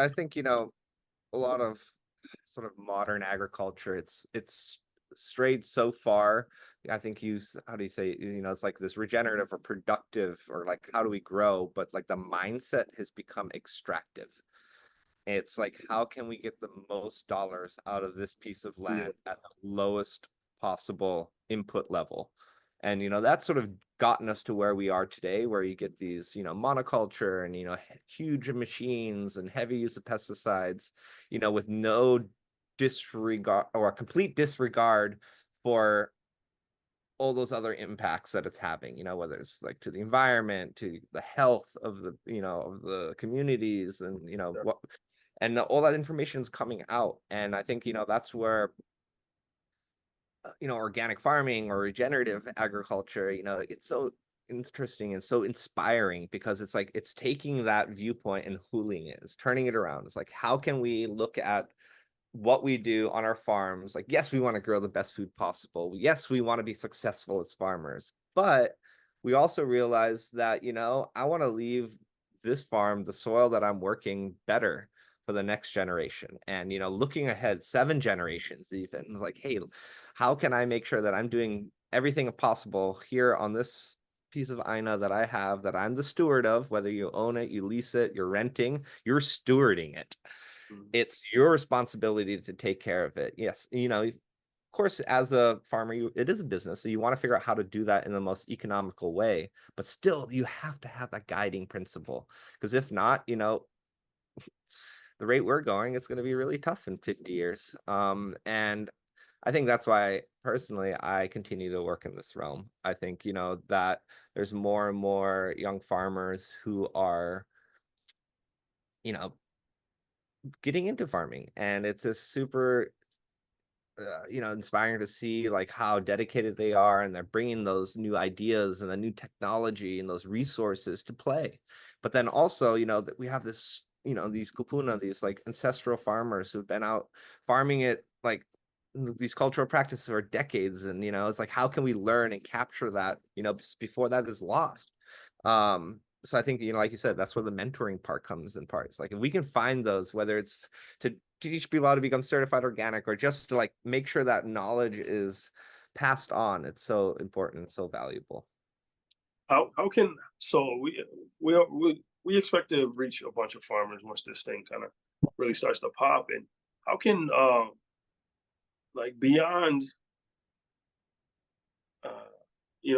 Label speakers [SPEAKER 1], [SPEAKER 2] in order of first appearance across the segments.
[SPEAKER 1] I think, a lot of sort of modern agriculture, it's strayed so far. I think how do you say, it's like this regenerative or productive or like how do we grow? But like the mindset has become extractive. It's like, how can we get the most dollars out of this piece of
[SPEAKER 2] Yeah.
[SPEAKER 1] land at the lowest possible input level? And, that's sort of gotten us to where we are today, where you get these, monoculture and, huge machines and heavy use of pesticides, with no disregard or complete disregard for all those other impacts that it's having, whether it's like to the environment, to the health of of the communities and, what, and all that information is coming out. And I think, that's where, organic farming or regenerative agriculture, it's so interesting and so inspiring because it's like it's taking that viewpoint and hooling it, it's turning it around. It's like, how can we look at what we do on our farms? Like, yes, we want to grow the best food possible. Yes, we want to be successful as farmers, but we also realize that, I want to leave this farm, the soil that I'm working, better for the next generation. And, looking ahead 7 generations, even like, hey, how can I make sure that I'm doing everything possible here on this piece of Aina that I have, that I'm the steward of, whether you own it, you lease it, you're renting, you're stewarding it.
[SPEAKER 2] Mhm.
[SPEAKER 1] It's your responsibility to take care of it. Yes, of course, as a farmer, it is a business, so you want to figure out how to do that in the most economical way. But still, you have to have that guiding principle, because if not, the rate we're going, it's going to be really tough in 50 years. And I think that's why personally I continue to work in this realm. I think, that there's more and more young farmers who are, you know, getting into farming, and it's a super inspiring to see like how dedicated they are, and they're bringing those new ideas and the new technology and those resources to play. But then also, that we have this, these kupuna, these like ancestral farmers who've been out farming it, like these cultural practices for decades. And, it's like, how can we learn and capture that, before that is lost? So I think, like you said, that's where the mentoring part comes in parts. Like if we can find those, whether it's to teach people how to become certified organic or just to like make sure that knowledge is passed on, it's so important and so valuable.
[SPEAKER 2] How can so we expect to reach a bunch of farmers once this thing kind of really starts to pop, and how can like beyond uh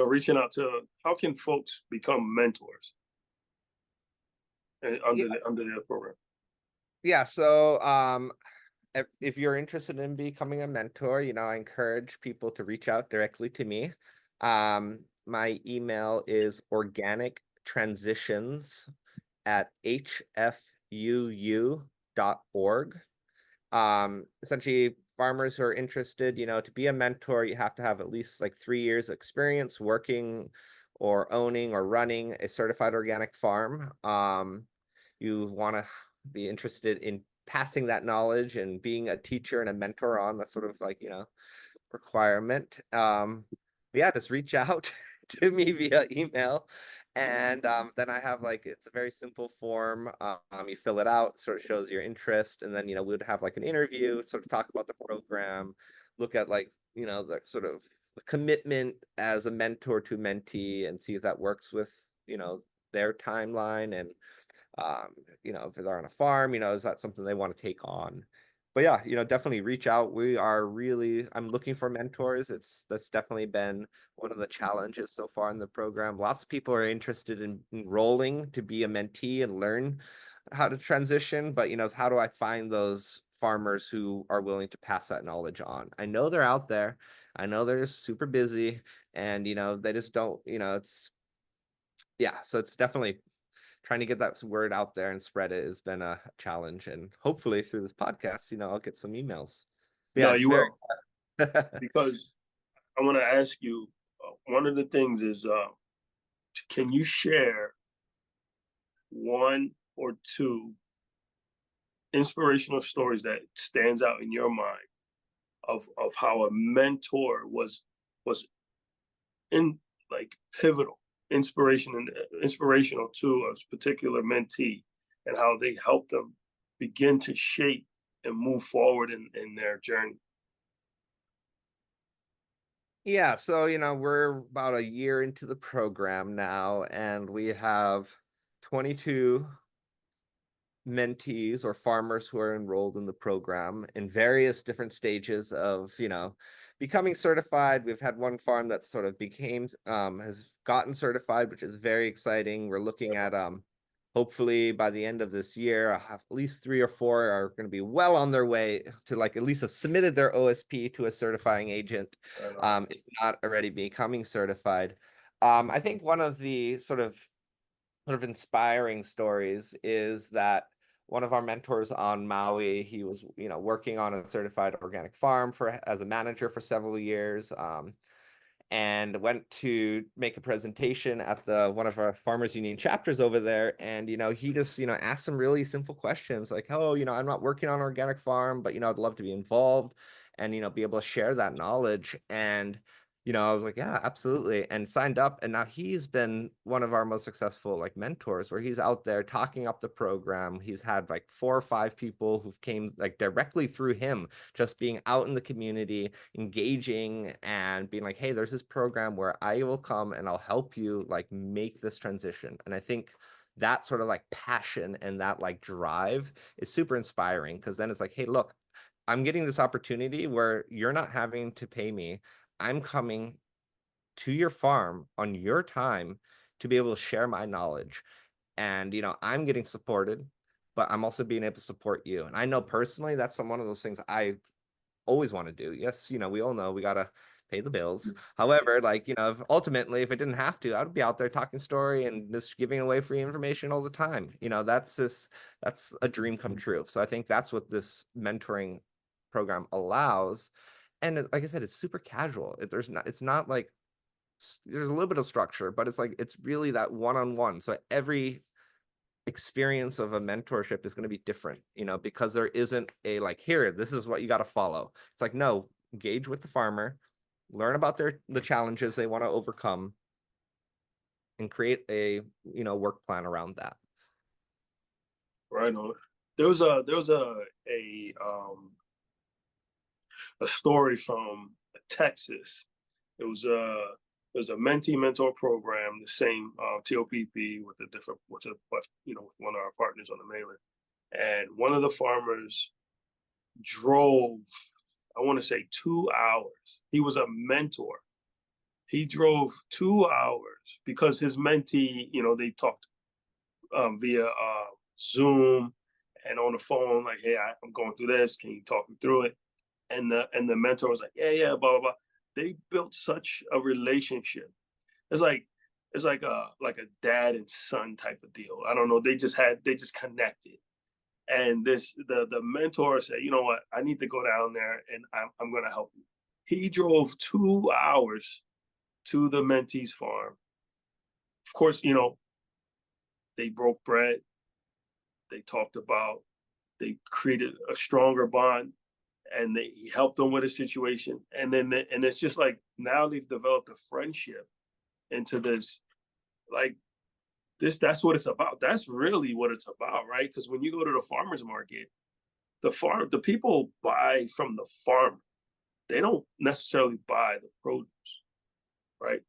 [SPEAKER 2] reaching out to, how can folks become mentors
[SPEAKER 1] Yeah,
[SPEAKER 2] under their program?
[SPEAKER 1] yeah. So if you're interested in becoming a mentor, I encourage people to reach out directly to me. My email is organictransitions@hfuu.org. Essentially, farmers who are interested, to be a mentor, you have to have at least like 3 years experience working or owning or running a certified organic farm. You want to be interested in passing that knowledge and being a teacher and a mentor on that sort of like, requirement. Yeah, just reach out to me via email. And then I have like, it's a very simple form. You fill it out, sort of shows your interest, and then we would have like an interview, sort of talk about the program, look at like the sort of the commitment as a mentor to mentee, and see if that works with their timeline. And um, if they're on a farm, is that something they want to take on? But yeah, definitely reach out. I'm looking for mentors. That's definitely been one of the challenges so far in the program. Lots of people are interested in enrolling to be a mentee and learn how to transition, but how do I find those farmers who are willing to pass that knowledge on? I know they're out there. I know they're just super busy, and they just don't, yeah, so it's definitely trying to get that word out there and spread it has been a challenge. And hopefully through this podcast, I'll get some emails. Yeah,
[SPEAKER 2] No,
[SPEAKER 1] it's
[SPEAKER 2] you
[SPEAKER 1] very
[SPEAKER 2] will, because I want to ask you, one of the things is, can you share one or two inspirational stories that stands out in your mind of how a mentor was in like pivotal inspirational to a particular mentee, and how they helped them begin to shape and move forward in their journey?
[SPEAKER 1] Yeah, so we're about a year into the program now, and we have 22 mentees or farmers who are enrolled in the program in various different stages of becoming certified. We've had one farm that sort of became has gotten certified, which is very exciting. We're looking at hopefully by the end of this year at least 3 or 4 are going to be well on their way to like at least have submitted their OSP to a certifying agent,
[SPEAKER 2] Right on.
[SPEAKER 1] if not already becoming certified. I think one of the sort of inspiring stories is that one of our mentors on Maui, he was, working on a certified organic farm for as a manager for several years. And went to make a presentation at the one of our farmers union chapters over there, and he just asked some really simple questions like, oh, I'm not working on an organic farm, but I'd love to be involved and be able to share that knowledge. And I was like, yeah, absolutely, and signed up. And now he's been one of our most successful like mentors, where he's out there talking up the program. He's had like 4 or 5 people who've came like directly through him, just being out in the community, engaging and being like, hey, there's this program where I will come and I'll help you like make this transition. And I think that sort of like passion and that like drive is super inspiring, because then it's like, hey, look, I'm getting this opportunity where you're not having to pay me. I'm coming to your farm on your time to be able to share my knowledge. And I'm getting supported, but I'm also being able to support you. And I know personally that's one of those things I always want to do. Yes, we all know we gotta pay the bills. However, like, if ultimately, if I didn't have to, I'd be out there talking story and just giving away free information all the time. That's a dream come true. So I think that's what this mentoring program allows. And like I said, it's super casual. It's not like there's a little bit of structure, but it's like it's really that one-on-one. So every experience of a mentorship is going to be different, because there isn't a like, here, this is what you got to follow. It's like, no, engage with the farmer, learn about the challenges they want to overcome, and create a work plan around that.
[SPEAKER 2] Right on. There was a story from Texas. It was a mentee mentor program, the same TOPP with a different with one of our partners on the mainland. And one of the farmers drove, I want to say 2 hours. He was a mentor. He drove 2 hours because his mentee, they talked via Zoom and on the phone, like, hey, I'm going through this. Can you talk me through it? And the mentor was like, yeah, yeah, blah blah blah. They built such a relationship. It's like it's like a dad and son type of deal. I don't know. They just connected. And the mentor said, you know what, I need to go down there and I'm gonna help you. He drove 2 hours to the mentee's farm. Of course, they broke bread. They talked about, they created a stronger bond, and he helped them with a situation. And it's just like now they've developed a friendship into this, like that's what it's about. That's really what it's about, right? Because when you go to the farmers market, the people buy from the farmer. They don't necessarily buy the produce, right?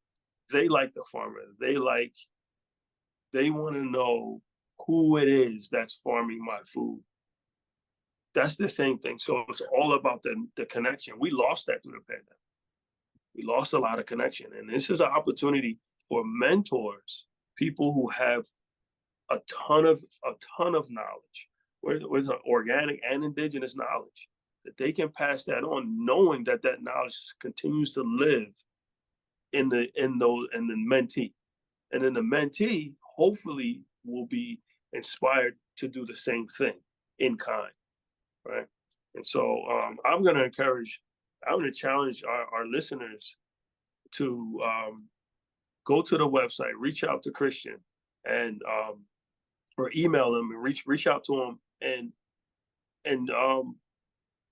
[SPEAKER 2] They like the farmer. They want to know who it is that's farming my food. That's the same thing. So it's all about the connection. We lost that through the pandemic. We lost a lot of connection. And this is an opportunity for mentors, people who have a ton of knowledge, with organic and indigenous knowledge, that they can pass that on, knowing that that knowledge continues to live in the mentee. And then the mentee hopefully will be inspired to do the same thing in kind, right? And so I'm going to challenge our listeners to go to the website, reach out to Christian, and or email him and reach out to him, and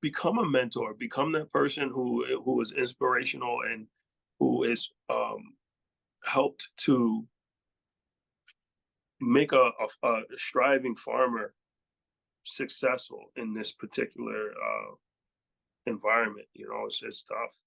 [SPEAKER 2] become a mentor, become that person who is inspirational and who is helped to make a striving farmer successful in this particular environment. It's tough.